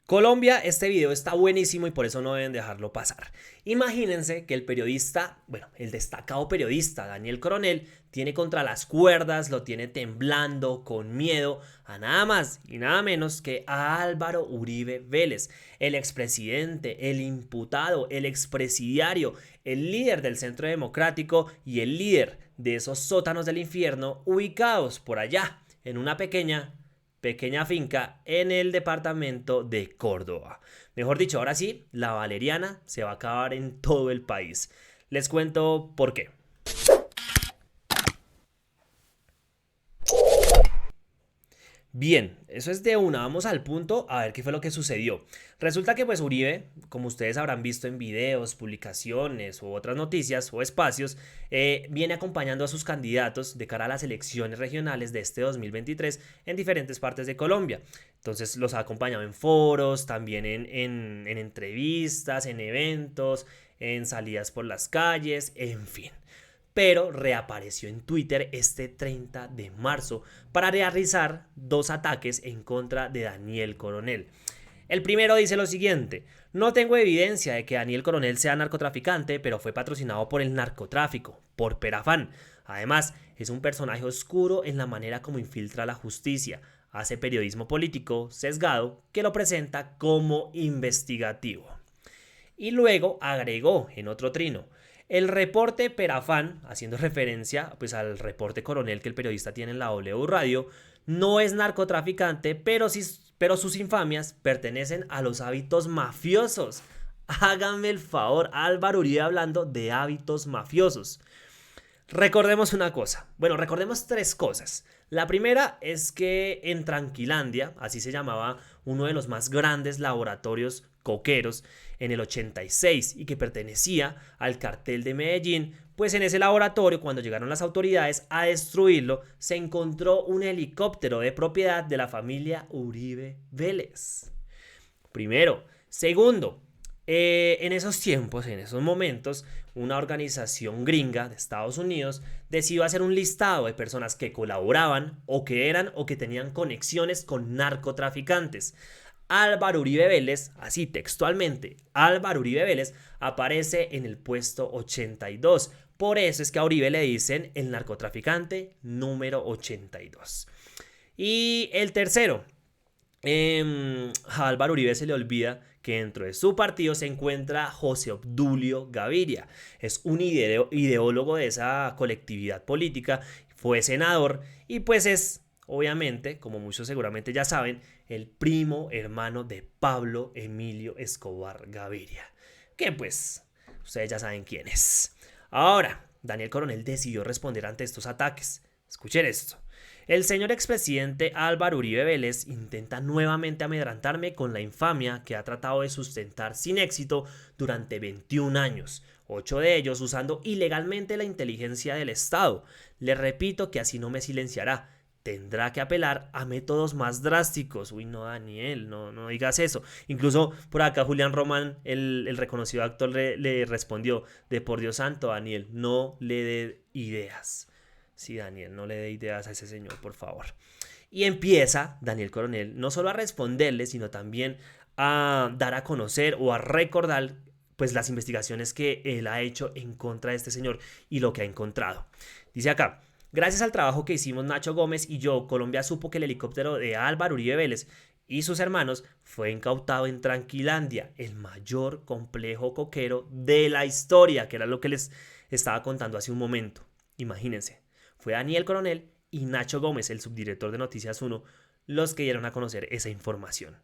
Colombia, este video está buenísimo y por eso no deben dejarlo pasar. Imagínense que el periodista, bueno, el destacado periodista Daniel Coronel tiene contra las cuerdas, lo tiene temblando, con miedo, a nada más y nada menos que a Álvaro Uribe Vélez, el expresidente, el imputado, el expresidiario, el líder del Centro Democrático y el líder de esos sótanos del infierno ubicados por allá, en una pequeña finca en el departamento de Córdoba. Mejor dicho, ahora sí, la valeriana se va a acabar en todo el país. Les cuento por qué. Bien, eso es de una, vamos al punto a ver qué fue lo que sucedió. Resulta que pues Uribe, como ustedes habrán visto en videos, publicaciones u otras noticias o espacios, viene acompañando a sus candidatos de cara a las elecciones regionales de este 2023 en diferentes partes de Colombia. Entonces los ha acompañado en foros, también en entrevistas, en eventos, en salidas por las calles, en fin, pero reapareció en Twitter este 30 de marzo para realizar dos ataques en contra de Daniel Coronel. El primero dice lo siguiente: no tengo evidencia de que Daniel Coronel sea narcotraficante, pero fue patrocinado por el narcotráfico, por Perafán. Además, es un personaje oscuro en la manera como infiltra la justicia, hace periodismo político sesgado que lo presenta como investigativo. Y luego agregó en otro trino: el reporte Perafán, haciendo referencia pues al reporte Coronel que el periodista tiene en la W Radio, no es narcotraficante, pero sus infamias pertenecen a los hábitos mafiosos. Háganme el favor, Álvaro Uribe hablando de hábitos mafiosos. Recordemos una cosa. Bueno, recordemos tres cosas. La primera es que en Tranquilandia, así se llamaba uno de los más grandes laboratorios coqueros en el 86 y que pertenecía al cartel de Medellín, pues en ese laboratorio, cuando llegaron las autoridades a destruirlo, se encontró un helicóptero de propiedad de la familia Uribe Vélez. Primero. Segundo, en esos tiempos, en esos momentos, una organización gringa de Estados Unidos decidió hacer un listado de personas que colaboraban o que eran o que tenían conexiones con narcotraficantes. Álvaro Uribe Vélez, así textualmente, Álvaro Uribe Vélez aparece en el puesto 82. Por eso es que a Uribe le dicen el narcotraficante número 82. Y el tercero, a Álvaro Uribe se le olvida que dentro de su partido se encuentra José Obdulio Gaviria. Es un ideólogo de esa colectividad política, fue senador y pues es, obviamente, como muchos seguramente ya saben, el primo hermano de Pablo Emilio Escobar Gaviria. Que pues, ustedes ya saben quién es. Ahora, Daniel Coronel decidió responder ante estos ataques. Escuchen esto: el señor expresidente Álvaro Uribe Vélez intenta nuevamente amedrantarme con la infamia que ha tratado de sustentar sin éxito durante 21 años, 8 de ellos usando ilegalmente la inteligencia del Estado. Le repito que así no me silenciará. Tendrá que apelar a métodos más drásticos. Uy, no, Daniel, no digas eso. Incluso por acá Julián Román, el reconocido actor, le respondió: de por Dios santo, Daniel, no le dé ideas. Sí, Daniel, no le dé ideas a ese señor, por favor. Y empieza Daniel Coronel no solo a responderle, sino también a dar a conocer o a recordar pues las investigaciones que él ha hecho en contra de este señor y lo que ha encontrado. Dice acá: gracias al trabajo que hicimos Nacho Gómez y yo, Colombia supo que el helicóptero de Álvaro Uribe Vélez y sus hermanos fue incautado en Tranquilandia, el mayor complejo coquero de la historia, que era lo que les estaba contando hace un momento. Imagínense, fue Daniel Coronel y Nacho Gómez, el subdirector de Noticias 1, los que dieron a conocer esa información.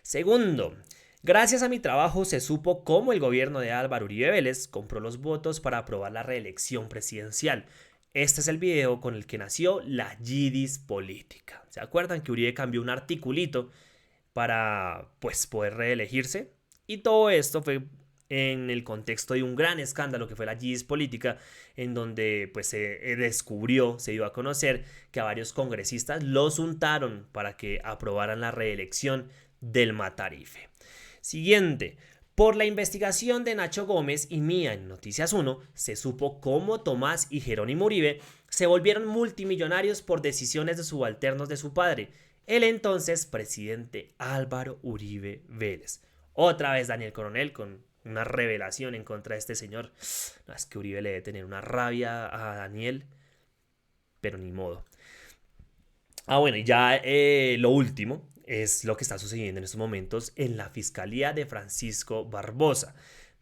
Segundo, gracias a mi trabajo se supo cómo el gobierno de Álvaro Uribe Vélez compró los votos para aprobar la reelección presidencial. Este es el video con el que nació la Yidis política. ¿Se acuerdan que Uribe cambió un articulito para pues poder reelegirse? Y todo esto fue en el contexto de un gran escándalo que fue la Yidis política, en donde pues se descubrió, se dio a conocer que a varios congresistas los untaron para que aprobaran la reelección del Matarife. Siguiente: por la investigación de Nacho Gómez y mía en Noticias 1, se supo cómo Tomás y Jerónimo Uribe se volvieron multimillonarios por decisiones de subalternos de su padre. el entonces presidente Álvaro Uribe Vélez. Otra vez Daniel Coronel con una revelación en contra de este señor. No, es que Uribe le debe tener una rabia a Daniel, pero ni modo. Bueno, y ya lo último es lo que está sucediendo en estos momentos en la Fiscalía de Francisco Barbosa.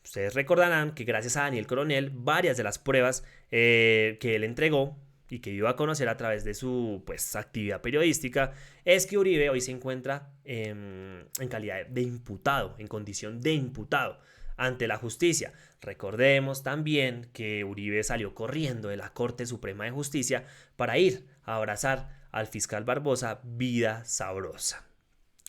Ustedes recordarán que gracias a Daniel Coronel, varias de las pruebas que él entregó y que dio a conocer a través de su actividad periodística, es que Uribe hoy se encuentra en calidad de imputado, en condición de imputado ante la justicia. Recordemos también que Uribe salió corriendo de la Corte Suprema de Justicia para ir a abrazar al fiscal Barbosa, vida sabrosa.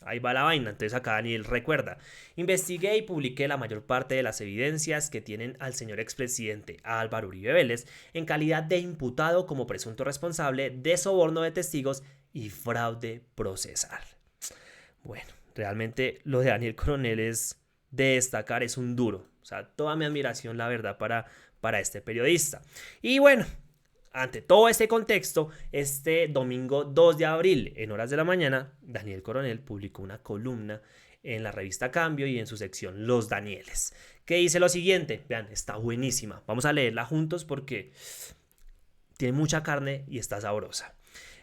Ahí va la vaina. Entonces acá Daniel recuerda: investigué y publiqué la mayor parte de las evidencias que tienen al señor expresidente Álvaro Uribe Vélez en calidad de imputado como presunto responsable de soborno de testigos y fraude procesal. Bueno, realmente lo de Daniel Coronel es de destacar, es un duro. O sea, toda mi admiración, la verdad, para este periodista. Y bueno, ante todo este contexto, este domingo 2 de abril, en horas de la mañana, Daniel Coronel publicó una columna en la revista Cambio y en su sección Los Danieles, que dice lo siguiente. Vean, está buenísima. Vamos a leerla juntos porque tiene mucha carne y está sabrosa.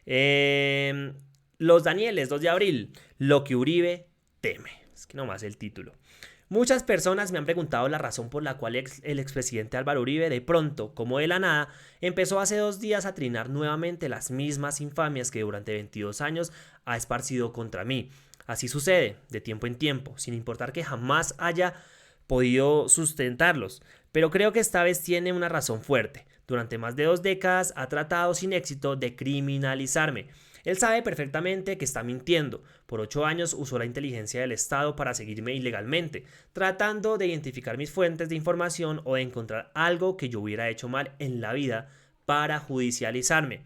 Los Danieles, 2 de abril, lo que Uribe teme. Es que nomás el título. Muchas personas me han preguntado la razón por la cual el expresidente Álvaro Uribe de pronto, como de la nada, empezó hace 2 días a trinar nuevamente las mismas infamias que durante 22 años ha esparcido contra mí. Así sucede, de tiempo en tiempo, sin importar que jamás haya podido sustentarlos. Pero creo que esta vez tiene una razón fuerte. Durante más de 2 décadas ha tratado sin éxito de criminalizarme. Él sabe perfectamente que está mintiendo. Por 8 años usó la inteligencia del Estado para seguirme ilegalmente, tratando de identificar mis fuentes de información o de encontrar algo que yo hubiera hecho mal en la vida para judicializarme.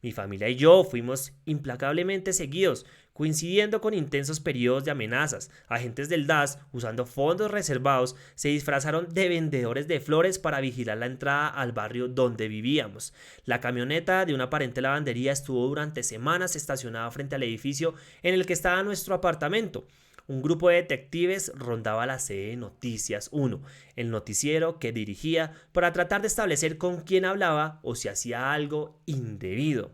Mi familia y yo fuimos implacablemente seguidos, coincidiendo con intensos periodos de amenazas. Agentes del DAS, usando fondos reservados, se disfrazaron de vendedores de flores para vigilar la entrada al barrio donde vivíamos. La camioneta de una aparente lavandería estuvo durante semanas estacionada frente al edificio en el que estaba nuestro apartamento. Un grupo de detectives rondaba la sede de Noticias 1, el noticiero que dirigía, para tratar de establecer con quién hablaba o si hacía algo indebido.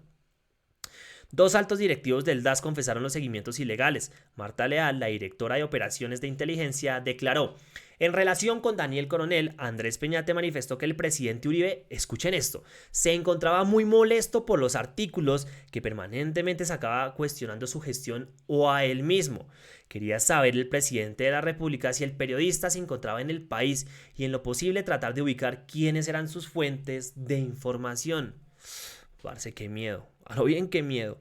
2 altos directivos del DAS confesaron los seguimientos ilegales. Marta Leal, la directora de operaciones de inteligencia, declaró: en relación con Daniel Coronel, Andrés Peñate manifestó que el presidente Uribe, escuchen esto, se encontraba muy molesto por los artículos que permanentemente sacaba cuestionando su gestión o a él mismo. Quería saber el presidente de la República si el periodista se encontraba en el país y en lo posible tratar de ubicar quiénes eran sus fuentes de información. Parce, qué miedo. A lo bien, qué miedo.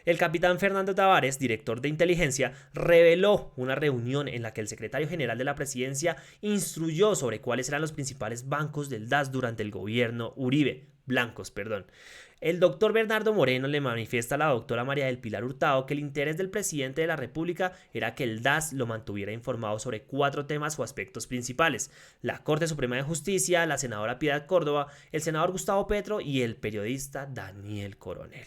El capitán Fernando Tavares, director de inteligencia, reveló una reunión en la que el secretario general de la presidencia instruyó sobre cuáles eran los principales bancos del DAS durante el gobierno Uribe. Blancos, perdón. El doctor Bernardo Moreno le manifiesta a la doctora María del Pilar Hurtado que el interés del presidente de la República era que el DAS lo mantuviera informado sobre 4 temas o aspectos principales: la Corte Suprema de Justicia, la senadora Piedad Córdoba, el senador Gustavo Petro y el periodista Daniel Coronel.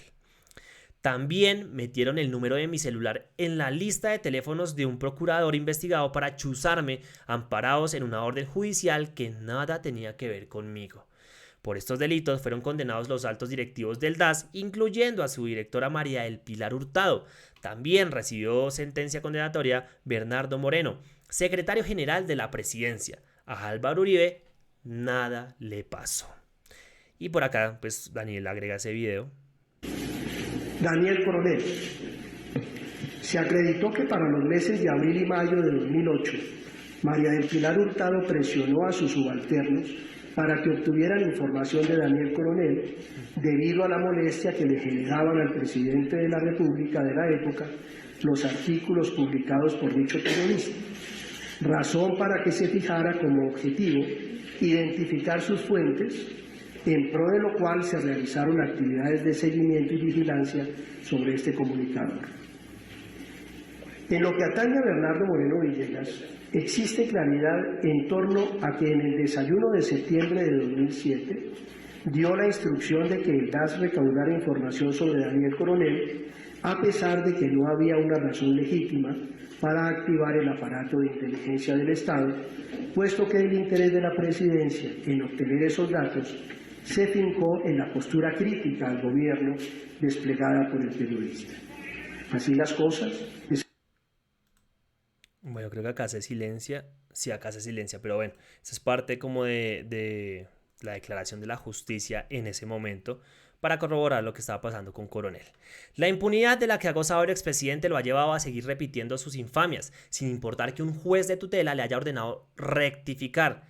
También metieron el número de mi celular en la lista de teléfonos de un procurador investigado para chuzarme, amparados en una orden judicial que nada tenía que ver conmigo. Por estos delitos fueron condenados los altos directivos del DAS, incluyendo a su directora María del Pilar Hurtado. También recibió sentencia condenatoria Bernardo Moreno, secretario general de la presidencia. A Álvaro Uribe nada le pasó. Y por acá, pues Daniel agrega ese video. Daniel Coronel. Se acreditó que para los meses de abril y mayo de 2008, María del Pilar Hurtado presionó a sus subalternos para que obtuvieran información de Daniel Coronel debido a la molestia que le generaban al presidente de la República de la época los artículos publicados por dicho periodista, razón para que se fijara como objetivo identificar sus fuentes, en pro de lo cual se realizaron actividades de seguimiento y vigilancia sobre este comunicador. En lo que atañe a Bernardo Moreno Villegas, existe claridad en torno a que en el desayuno de septiembre de 2007 dio la instrucción de que el DAS recaudara información sobre Daniel Coronel a pesar de que no había una razón legítima para activar el aparato de inteligencia del Estado, puesto que el interés de la Presidencia en obtener esos datos se fincó en la postura crítica al gobierno desplegada por el periodista. Así las cosas. Bueno, creo que acá se silencia. Sí, acá se silencia, pero bueno, eso es parte como de la declaración de la justicia en ese momento para corroborar lo que estaba pasando con Coronel. La impunidad de la que ha gozado el expresidente lo ha llevado a seguir repitiendo sus infamias, sin importar que un juez de tutela le haya ordenado rectificar.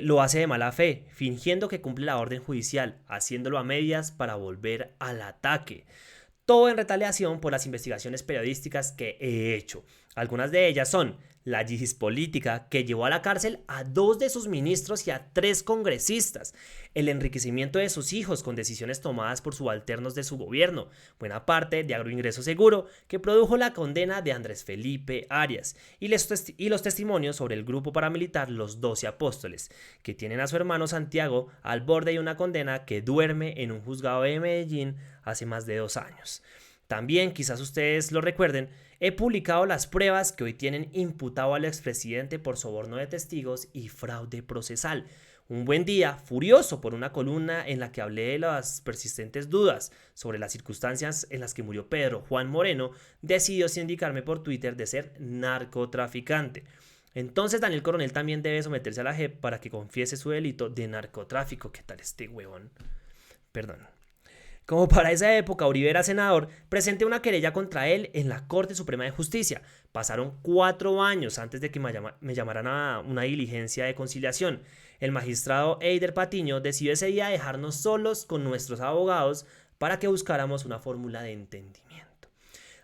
Lo hace de mala fe, fingiendo que cumple la orden judicial, haciéndolo a medias para volver al ataque. Todo en retaliación por las investigaciones periodísticas que he hecho. Algunas de ellas son la yihis política, que llevó a la cárcel a 2 de sus ministros y a 3 congresistas, el enriquecimiento de sus hijos con decisiones tomadas por subalternos de su gobierno, buena parte de Agroingreso Seguro, que produjo la condena de Andrés Felipe Arias, y los testimonios sobre el grupo paramilitar Los 12 Apóstoles, que tienen a su hermano Santiago al borde de una condena que duerme en un juzgado de Medellín hace más de 2 años. También, quizás ustedes lo recuerden, he publicado las pruebas que hoy tienen imputado al expresidente por soborno de testigos y fraude procesal. Un buen día, furioso por una columna en la que hablé de las persistentes dudas sobre las circunstancias en las que murió Pedro Juan Moreno, decidió sindicarme por Twitter de ser narcotraficante. Entonces Daniel Coronel también debe someterse a la JEP para que confiese su delito de narcotráfico. ¿Qué tal este huevón? Perdón. Como para esa época Uribe era senador, presenté una querella contra él en la Corte Suprema de Justicia. Pasaron 4 años antes de que me llamaran a una diligencia de conciliación. El magistrado Eider Patiño decidió ese día dejarnos solos con nuestros abogados para que buscáramos una fórmula de entendimiento.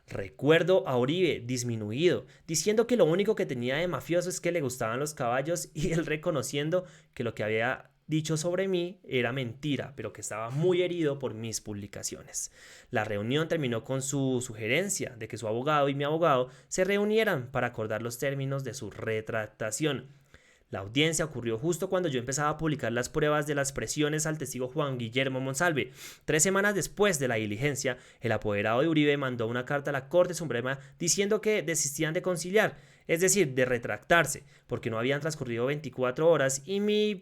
Recuerdo a Uribe disminuido, diciendo que lo único que tenía de mafioso es que le gustaban los caballos, y él reconociendo que lo que había dicho sobre mí era mentira, pero que estaba muy herido por mis publicaciones. La reunión terminó con su sugerencia de que su abogado y mi abogado se reunieran para acordar los términos de su retractación. La audiencia ocurrió justo cuando yo empezaba a publicar las pruebas de las presiones al testigo Juan Guillermo Monsalve. 3 semanas después de la diligencia, el apoderado de Uribe mandó una carta a la Corte Suprema diciendo que desistían de conciliar, es decir, de retractarse, porque no habían transcurrido 24 horas y mi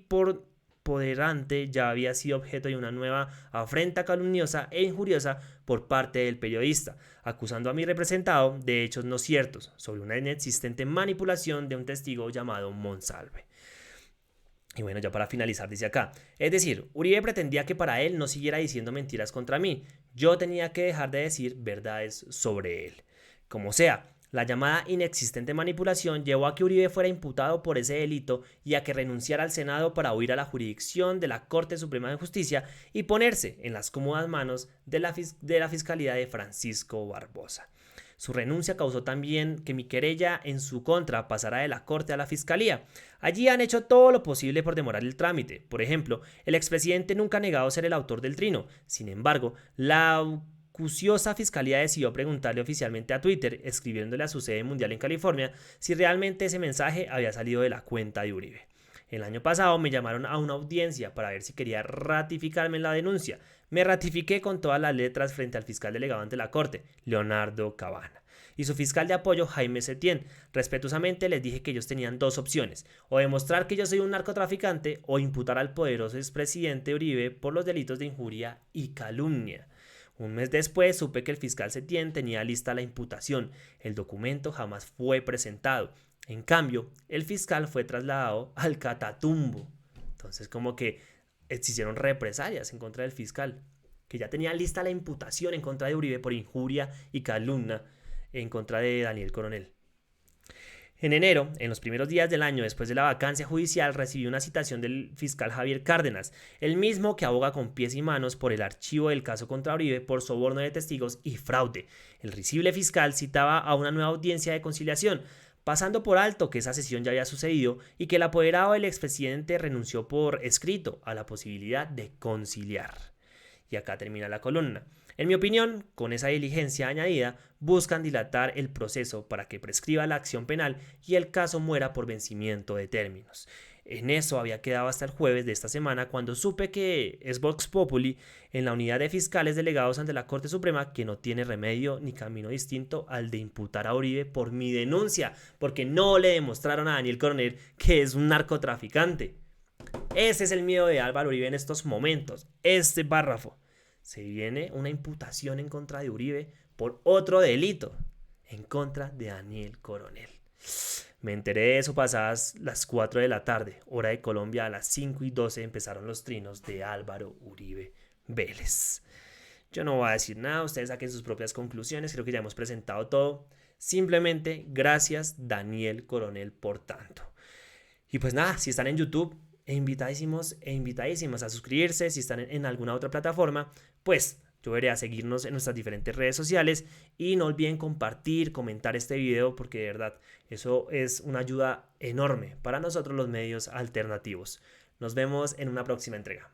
poderante ya había sido objeto de una nueva afrenta calumniosa e injuriosa por parte del periodista, acusando a mi representado de hechos no ciertos sobre una inexistente manipulación de un testigo llamado Monsalve. Y bueno, ya para finalizar dice acá, es decir, Uribe pretendía que para él no siguiera diciendo mentiras contra mí, yo tenía que dejar de decir verdades sobre él. Como sea, la llamada inexistente manipulación llevó a que Uribe fuera imputado por ese delito y a que renunciara al Senado para huir a la jurisdicción de la Corte Suprema de Justicia y ponerse en las cómodas manos de la Fiscalía de Francisco Barbosa. Su renuncia causó también que mi querella en su contra pasara de la Corte a la Fiscalía. Allí han hecho todo lo posible por demorar el trámite. Por ejemplo, el expresidente nunca ha negado ser el autor del trino. Sin embargo, la acuciosa fiscalía decidió preguntarle oficialmente a Twitter, escribiéndole a su sede mundial en California, si realmente ese mensaje había salido de la cuenta de Uribe. El año pasado me llamaron a una audiencia para ver si quería ratificarme en la denuncia. Me ratifiqué con todas las letras frente al fiscal delegado ante la corte, Leonardo Cabana, y su fiscal de apoyo, Jaime Setién. Respetuosamente les dije que ellos tenían 2 opciones, o demostrar que yo soy un narcotraficante o imputar al poderoso expresidente Uribe por los delitos de injuria y calumnia. Un mes después supe que el fiscal Setién tenía lista la imputación. El documento jamás fue presentado. En cambio, el fiscal fue trasladado al Catatumbo. Entonces, como que existieron represalias en contra del fiscal, que ya tenía lista la imputación en contra de Uribe por injuria y calumnia en contra de Daniel Coronel. En enero, en los primeros días del año después de la vacancia judicial, recibí una citación del fiscal Javier Cárdenas, el mismo que aboga con pies y manos por el archivo del caso contra Uribe por soborno de testigos y fraude. El risible fiscal citaba a una nueva audiencia de conciliación, pasando por alto que esa sesión ya había sucedido y que el apoderado del expresidente renunció por escrito a la posibilidad de conciliar. Y acá termina la columna. En mi opinión, con esa diligencia añadida, buscan dilatar el proceso para que prescriba la acción penal y el caso muera por vencimiento de términos. En eso había quedado hasta el jueves de esta semana cuando supe que es Vox Populi en la unidad de fiscales delegados ante la Corte Suprema que no tiene remedio ni camino distinto al de imputar a Uribe por mi denuncia, porque no le demostraron a Daniel Coronel que es un narcotraficante. Ese es el miedo de Álvaro Uribe en estos momentos. Este párrafo. Se viene una imputación en contra de Uribe por otro delito en contra de Daniel Coronel. Me enteré de eso pasadas las 4 de la tarde, hora de Colombia. A las 5:12 empezaron los trinos de Álvaro Uribe Vélez. Yo no voy a decir nada, ustedes saquen sus propias conclusiones, creo que ya hemos presentado todo. Simplemente gracias Daniel Coronel por tanto. Y pues nada, si están en YouTube, invitadísimos e invitadísimas a suscribirse. Si están en alguna otra plataforma, pues yo veré a seguirnos en nuestras diferentes redes sociales. Y no olviden compartir, comentar este video, porque de verdad eso es una ayuda enorme para nosotros los medios alternativos. Nos vemos en una próxima entrega.